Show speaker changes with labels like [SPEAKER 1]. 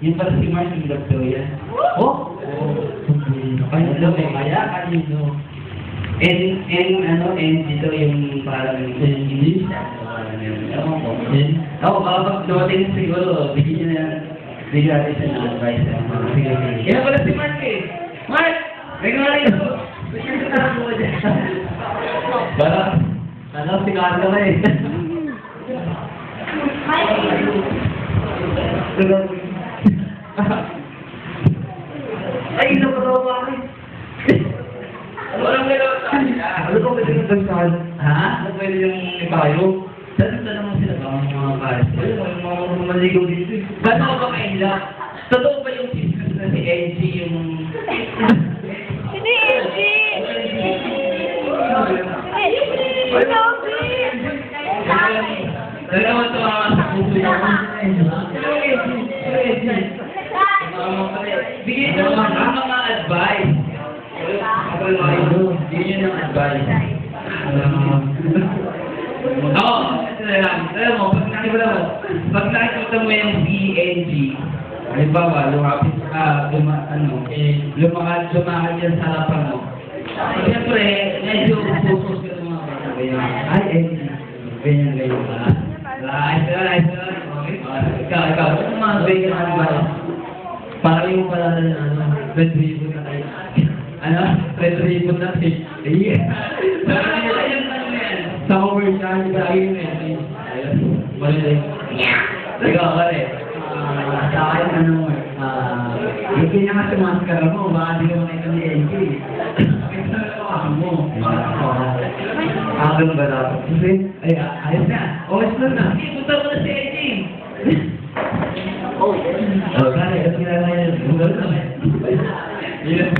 [SPEAKER 1] Yung pala si Mark, yung doktor yan.
[SPEAKER 2] Oh!
[SPEAKER 1] Kanino eh. Kaya kanino. And dito yung parang English. Ewan ko. Ako, kapag dumating siguro, bigyan natin siya ng advice. Sige. Yan pala si Mark eh. Mark! May nga rin ito. Bigyan ka na mo dyan. Parang si Carlo ka eh. Ay, ito pa daw ba akin? Walang gano'n sa kanila. Ano ba pwede yung bansahan? Ha? Ano pwede yung ibayo? Saan naman sila ba ang mga pares? Ayun, yung mga maligaw dito eh. Gano'n ka ba kaila? Totoo ba yung business na si NG yung...
[SPEAKER 3] Hindi, NG!
[SPEAKER 1] Dahil naman ito sa puso niya. Bigyan nyo ng mga advice. Bigyan nyo ng advice. Oo, ito na lang. Alam mo, pag nakikita mo yung BNG, halimbawa, lumapit ka, lumakad yan sa harapan mo. Siyempre, medyo focus ka ng mga bata. Ay, ganyan. Ayos. Ikaw, ano mga ganyan advice? Para yung pala na red ribbon na tayo. Red ribbon na tayo. Sa commercial, ayun eh. Mali na yun. Ikaw, pare. Sa akin, yung pinakasimaskara mo, baka di ka makita ni NG. Mo. Ganun ba dapat? Kasi, ayos na. Ayos na. Punta mo na si NG. Oh, kaya, kasi kailangan yan.